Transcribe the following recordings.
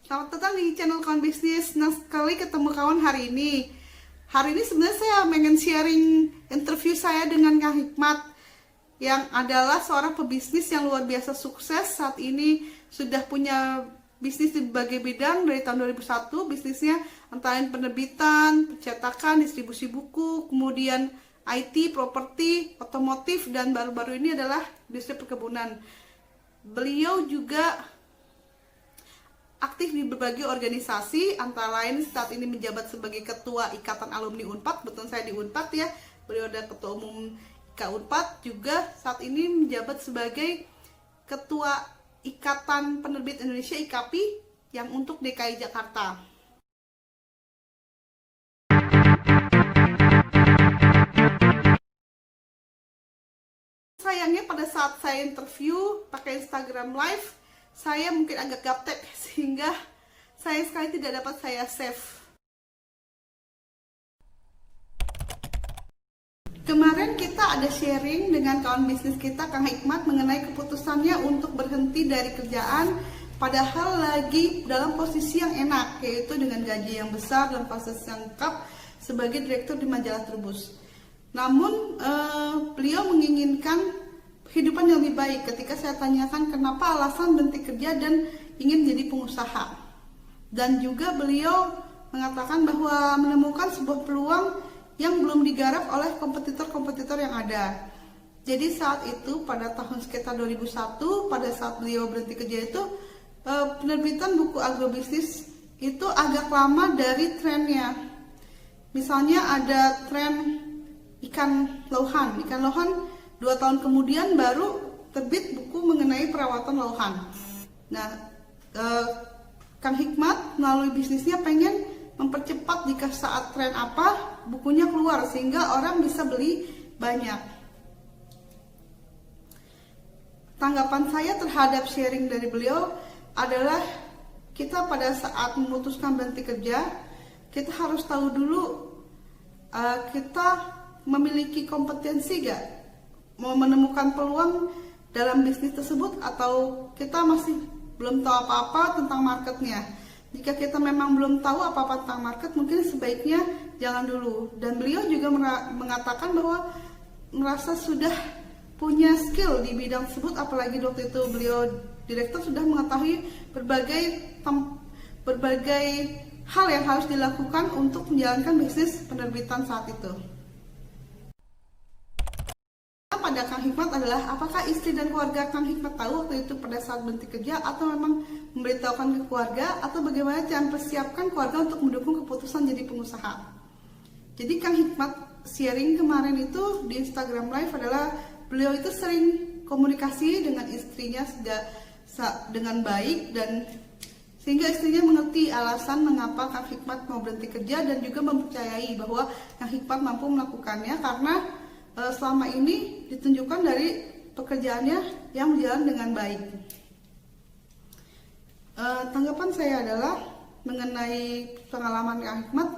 Selamat datang di channel Kawan Bisnis. Nah, sekali ketemu kawan hari ini. Hari ini sebenarnya saya pengen sharing interview saya dengan Kang Hikmat, yang adalah seorang pebisnis yang luar biasa sukses. Saat ini sudah punya bisnis di berbagai bidang dari tahun 2001. Bisnisnya antara penerbitan, percetakan, distribusi buku, kemudian IT, properti, otomotif, dan baru-baru ini adalah bisnis perkebunan. Beliau juga aktif di berbagai organisasi, antara lain saat ini menjabat sebagai Ketua Ikatan Alumni Unpad. Betul, saya di Unpad ya. Beliau ada Ketua Umum IKA Unpad, juga saat ini menjabat sebagai Ketua Ikatan Penerbit Indonesia IKAPI yang untuk DKI Jakarta. Sayangnya pada saat saya interview pakai Instagram Live, saya mungkin agak gaptek sehingga saya sekali tidak dapat saya save. Kemarin kita ada sharing dengan kawan bisnis kita Kang Hikmat mengenai keputusannya untuk berhenti dari kerjaan, padahal lagi dalam posisi yang enak, yaitu dengan gaji yang besar dan fasilitas yang lengkap sebagai direktur di majalah Trubus. Namun beliau menginginkan kehidupan yang lebih baik. Ketika saya tanyakan kenapa alasan berhenti kerja dan ingin jadi pengusaha, dan juga beliau mengatakan bahwa menemukan sebuah peluang yang belum digarap oleh kompetitor-kompetitor yang ada. Jadi saat itu pada tahun sekitar 2001, pada saat beliau berhenti kerja itu, penerbitan buku agrobisnis itu agak lama dari trennya. Misalnya ada tren ikan lohan. 2 tahun kemudian baru terbit buku mengenai perawatan lohan. Nah, Kang Hikmat melalui bisnisnya pengen mempercepat jika saat tren apa bukunya keluar sehingga orang bisa beli banyak. Tanggapan saya terhadap sharing dari beliau adalah kita pada saat memutuskan berhenti kerja, kita harus tahu dulu kita memiliki kompetensi gak? Mau menemukan peluang dalam bisnis tersebut, atau kita masih belum tahu apa-apa tentang marketnya. Jika kita memang belum tahu apa-apa tentang market, mungkin sebaiknya jangan dulu. Dan beliau juga mengatakan bahwa merasa sudah punya skill di bidang tersebut, apalagi waktu itu beliau direktur sudah mengetahui berbagai hal yang harus dilakukan untuk menjalankan bisnis penerbitan saat itu. Pada Kang Hikmat adalah apakah istri dan keluarga Kang Hikmat tahu waktu itu pada saat berhenti kerja, atau memang memberitahukan ke keluarga, atau bagaimana cara mempersiapkan keluarga untuk mendukung keputusan jadi pengusaha. Jadi Kang Hikmat sharing kemarin itu di Instagram Live adalah beliau itu sering komunikasi dengan istrinya dengan baik, dan sehingga istrinya mengerti alasan mengapa Kang Hikmat mau berhenti kerja, dan juga mempercayai bahwa Kang Hikmat mampu melakukannya karena selama ini ditunjukkan dari pekerjaannya yang berjalan dengan baik. Tanggapan saya adalah mengenai pengalaman Kang Hikmat,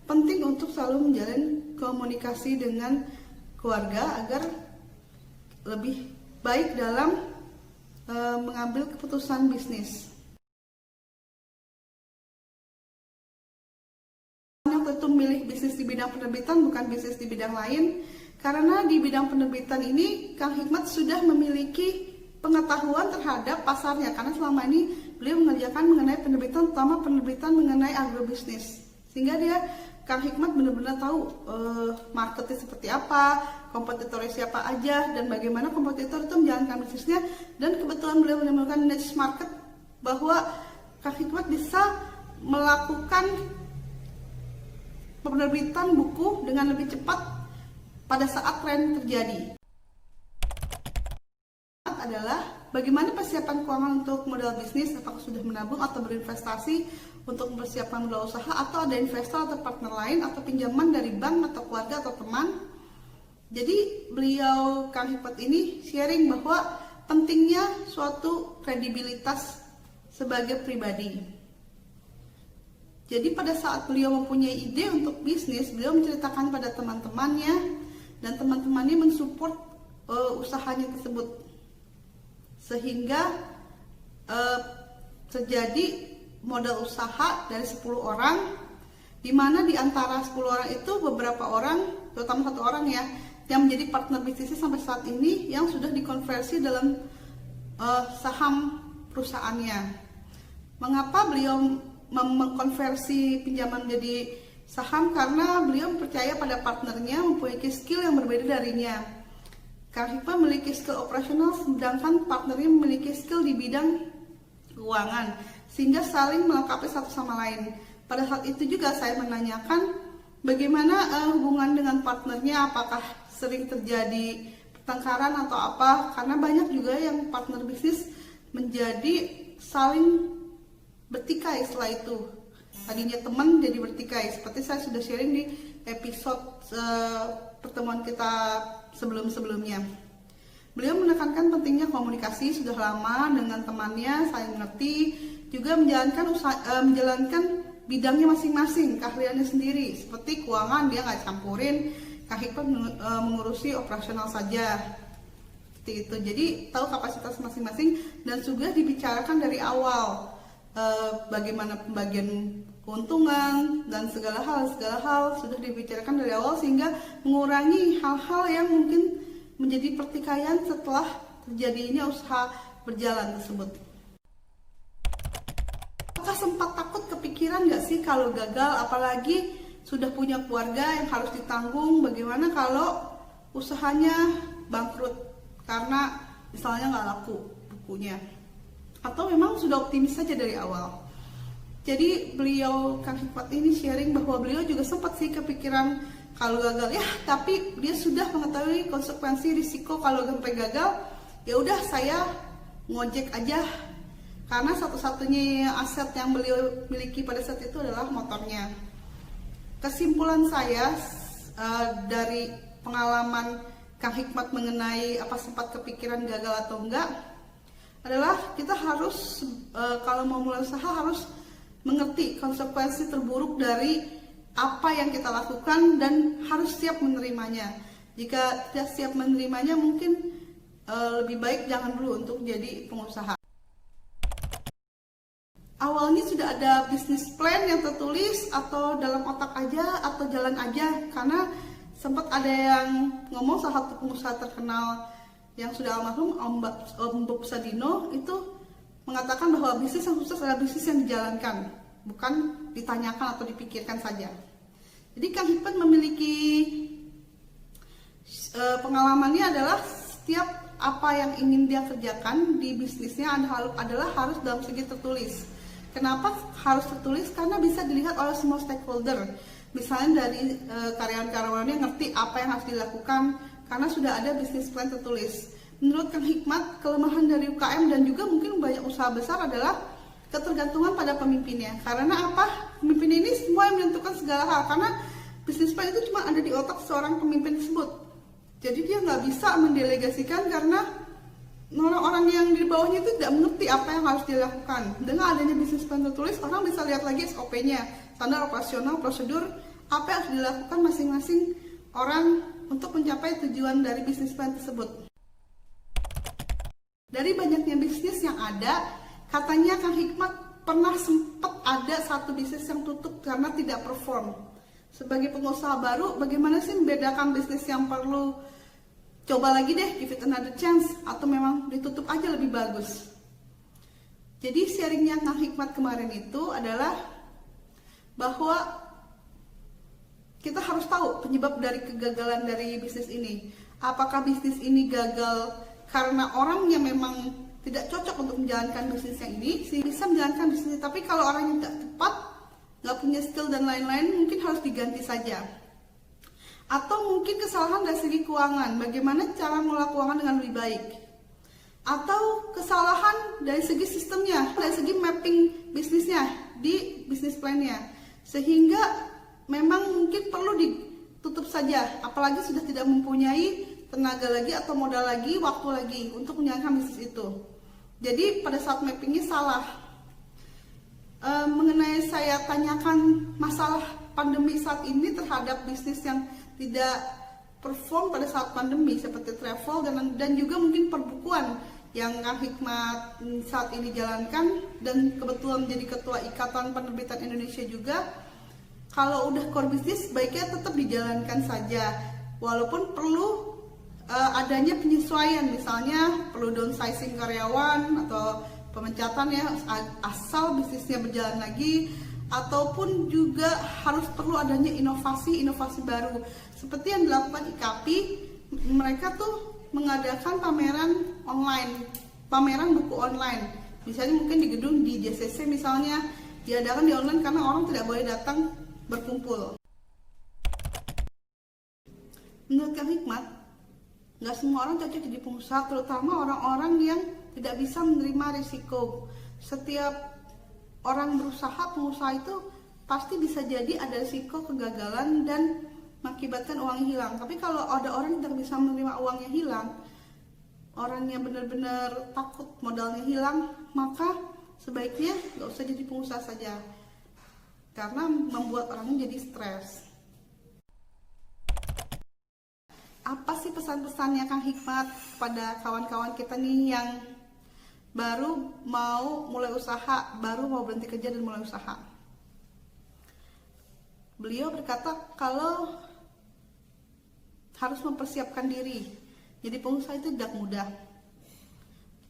penting untuk selalu menjalin komunikasi dengan keluarga agar lebih baik dalam mengambil keputusan bisnis. Yang tentu memilih bisnis di bidang penerbitan, bukan bisnis di bidang lain. Karena di bidang penerbitan ini Kang Hikmat sudah memiliki pengetahuan terhadap pasarnya, karena selama ini beliau mengerjakan mengenai penerbitan, terutama penerbitan mengenai agrobisnis, sehingga Kang Hikmat benar-benar tahu marketnya seperti apa, kompetitornya siapa aja, dan bagaimana kompetitor itu menjalankan bisnisnya. Dan kebetulan beliau menemukan niche market bahwa Kang Hikmat bisa melakukan penerbitan buku dengan lebih cepat pada saat tren terjadi. Adalah bagaimana persiapan keuangan untuk modal bisnis, apakah sudah menabung atau berinvestasi untuk mempersiapkan modal usaha, atau ada investor atau partner lain, atau pinjaman dari bank atau keluarga atau teman. Jadi beliau Kang Hikmat ini sharing bahwa pentingnya suatu kredibilitas sebagai pribadi. Jadi pada saat beliau mempunyai ide untuk bisnis, beliau menceritakan pada teman-temannya, dan teman-temannya mensupport usahanya tersebut, sehingga terjadi modal usaha dari 10 orang, di mana di antara 10 orang itu beberapa orang, terutama 1 orang ya, yang menjadi partner bisnisnya sampai saat ini yang sudah dikonversi dalam saham perusahaannya. Mengapa beliau mengkonversi pinjaman menjadi saham? Karena beliau percaya pada partnernya mempunyai skill yang berbeda darinya. Kang Hikmat memiliki skill operasional, sedangkan partnernya memiliki skill di bidang keuangan, sehingga saling melengkapi satu sama lain. Pada saat itu juga saya menanyakan bagaimana hubungan dengan partnernya, apakah sering terjadi pertengkaran atau apa, karena banyak juga yang partner bisnis menjadi saling bertikai setelah itu. Tadinya teman jadi bertikai, seperti saya sudah sharing di episode pertemuan kita sebelum-sebelumnya. Beliau menekankan pentingnya komunikasi sudah lama dengan temannya, saling mengerti, juga menjalankan bidangnya masing-masing, keahliannya sendiri. Seperti keuangan dia nggak campurin, Kang Hikmat mengurusi operasional saja. Seperti itu. Jadi tahu kapasitas masing-masing dan sudah dibicarakan dari awal bagaimana pembagian keuntungan dan segala hal sudah dibicarakan dari awal, sehingga mengurangi hal-hal yang mungkin menjadi pertikaian setelah terjadinya usaha berjalan tersebut. Apakah sempat takut, kepikiran nggak sih kalau gagal, apalagi sudah punya keluarga yang harus ditanggung? Bagaimana kalau usahanya bangkrut karena misalnya nggak laku bukunya, atau memang sudah optimis saja dari awal? Jadi beliau, Kang Hikmat ini sharing bahwa beliau juga sempat sih kepikiran kalau gagal ya, tapi dia sudah mengetahui konsekuensi risiko kalau sampai gagal. Ya udah, saya ngojek aja, karena satu-satunya aset yang beliau miliki pada saat itu adalah motornya. Kesimpulan saya dari pengalaman Kang Hikmat mengenai apa sempat kepikiran gagal atau enggak adalah kita harus kalau mau mulai usaha harus mengerti konsekuensi terburuk dari apa yang kita lakukan dan harus siap menerimanya. Jika tidak siap menerimanya, mungkin lebih baik jangan dulu untuk jadi pengusaha. Awalnya sudah ada bisnis plan yang tertulis atau dalam otak aja atau jalan aja, karena sempat ada yang ngomong, salah satu pengusaha terkenal yang sudah almarhum Om Bob Sadino itu mengatakan bahwa bisnis yang sukses adalah bisnis yang dijalankan, bukan ditanyakan atau dipikirkan saja. Jadi Kang Hikmat memiliki pengalamannya adalah setiap apa yang ingin dia kerjakan di bisnisnya adalah harus dalam segi tertulis. Kenapa harus tertulis? Karena bisa dilihat oleh semua stakeholder. Misalnya dari karyawan-karyawannya ngerti apa yang harus dilakukan karena sudah ada bisnis plan tertulis. Menurut Kang Hikmat, kelemahan dari UKM dan juga mungkin banyak usaha besar adalah ketergantungan pada pemimpinnya. Karena apa? Pemimpin ini semua yang menentukan segala hal, karena bisnis plan itu cuma ada di otak seorang pemimpin tersebut. Jadi dia nggak bisa mendelegasikan karena orang-orang yang di bawahnya itu tidak mengerti apa yang harus dilakukan. Dengan adanya bisnis plan tertulis, orang bisa lihat lagi SOP-nya, standar operasional, prosedur, apa yang harus dilakukan masing-masing orang untuk mencapai tujuan dari bisnis plan tersebut. Dari banyaknya bisnis yang ada, katanya Kang Hikmat pernah sempat ada satu bisnis yang tutup karena tidak perform. Sebagai pengusaha baru, bagaimana sih membedakan bisnis yang perlu coba lagi deh, give it another chance, atau memang ditutup aja lebih bagus? Jadi sharingnya Kang Hikmat kemarin itu adalah bahwa kita harus tahu penyebab dari kegagalan dari bisnis ini. Apakah bisnis ini gagal karena orangnya memang tidak cocok untuk menjalankan bisnisnya ini, sehingga bisa menjalankan bisnisnya. Tapi kalau orangnya tidak tepat, nggak punya skill dan lain-lain, mungkin harus diganti saja. Atau mungkin kesalahan dari segi keuangan, bagaimana cara mengelola keuangan dengan lebih baik. Atau kesalahan dari segi sistemnya, dari segi mapping bisnisnya di bisnis plan-nya. Sehingga memang mungkin perlu ditutup saja, apalagi sudah tidak mempunyai tenaga lagi atau modal lagi, waktu lagi untuk menjalankan bisnis itu. Jadi pada saat mappingnya salah. Mengenai saya tanyakan masalah pandemi saat ini terhadap bisnis yang tidak perform pada saat pandemi seperti travel dan juga mungkin perbukuan yang Kang Hikmat saat ini jalankan dan kebetulan menjadi ketua Ikatan Penerbitan Indonesia juga, kalau udah core bisnis baiknya tetap dijalankan saja, walaupun perlu adanya penyesuaian, misalnya perlu downsizing karyawan atau pemecatan ya, asal bisnisnya berjalan lagi, ataupun juga harus perlu adanya inovasi baru seperti yang dilakukan IKAPI. Mereka tuh mengadakan pameran online, pameran buku online, misalnya mungkin di gedung di JCC misalnya, diadakan di online karena orang tidak boleh datang berkumpul. Menurut Kang Hikmat, nggak semua orang cocok jadi pengusaha, terutama orang-orang yang tidak bisa menerima risiko. Setiap orang berusaha, pengusaha itu pasti bisa jadi ada risiko kegagalan dan mengakibatkan uangnya hilang. Tapi kalau ada orang yang tidak bisa menerima uangnya hilang, orangnya benar-benar takut modalnya hilang, maka sebaiknya nggak usah jadi pengusaha saja, karena membuat orangnya jadi stres. Apa sih pesan-pesannya Kang Hikmat pada kawan-kawan kita nih yang baru mau mulai usaha, baru mau berhenti kerja dan mulai usaha? Beliau berkata kalau harus mempersiapkan diri. Jadi pengusaha itu tidak mudah.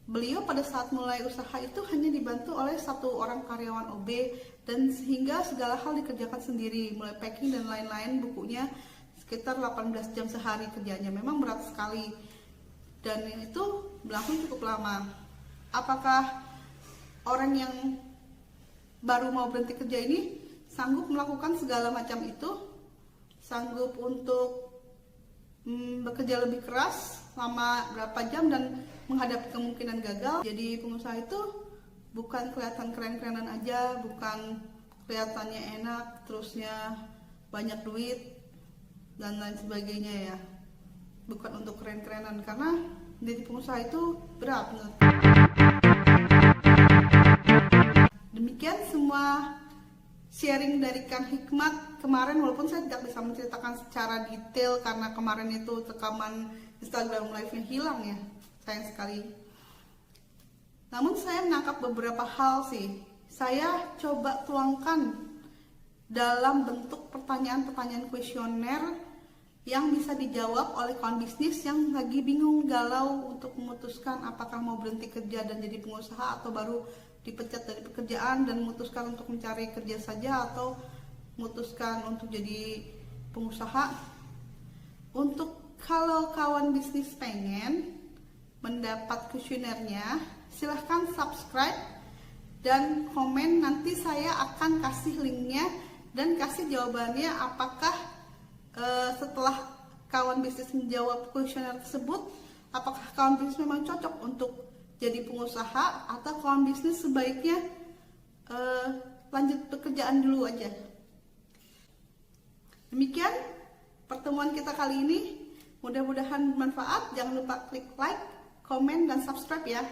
Beliau pada saat mulai usaha itu hanya dibantu oleh 1 orang karyawan OB, dan sehingga segala hal dikerjakan sendiri, mulai packing dan lain-lain. Bukunya sekitar 18 jam sehari kerjanya, memang berat sekali. Dan itu berlangsung cukup lama. Apakah orang yang baru mau berhenti kerja ini sanggup melakukan segala macam itu? Sanggup untuk bekerja lebih keras selama berapa jam dan menghadapi kemungkinan gagal? Jadi pengusaha itu bukan kelihatan keren-kerenan aja, bukan kelihatannya enak, terusnya banyak duit dan lain sebagainya ya. Bukan untuk keren-kerenan, karena jadi pengusaha itu berat menurut. Demikian semua sharing dari Kang Hikmat kemarin, walaupun saya tidak bisa menceritakan secara detail karena kemarin itu rekaman Instagram live-nya hilang ya, sayang sekali. Namun saya menangkap beberapa hal sih. Saya coba tuangkan dalam bentuk pertanyaan-pertanyaan kuesioner yang bisa dijawab oleh kawan bisnis yang lagi bingung, galau untuk memutuskan apakah mau berhenti kerja dan jadi pengusaha, atau baru dipecat dari pekerjaan dan memutuskan untuk mencari kerja saja, atau memutuskan untuk jadi pengusaha. Untuk kalau kawan bisnis pengen mendapat kuesionernya, silahkan subscribe dan komen, nanti saya akan kasih linknya dan kasih jawabannya apakah setelah kawan bisnis menjawab kuesioner tersebut, apakah kawan bisnis memang cocok untuk jadi pengusaha, atau kawan bisnis sebaiknya lanjut pekerjaan dulu aja. Demikian pertemuan kita kali ini, mudah-mudahan bermanfaat. Jangan lupa klik like, komen, dan subscribe ya.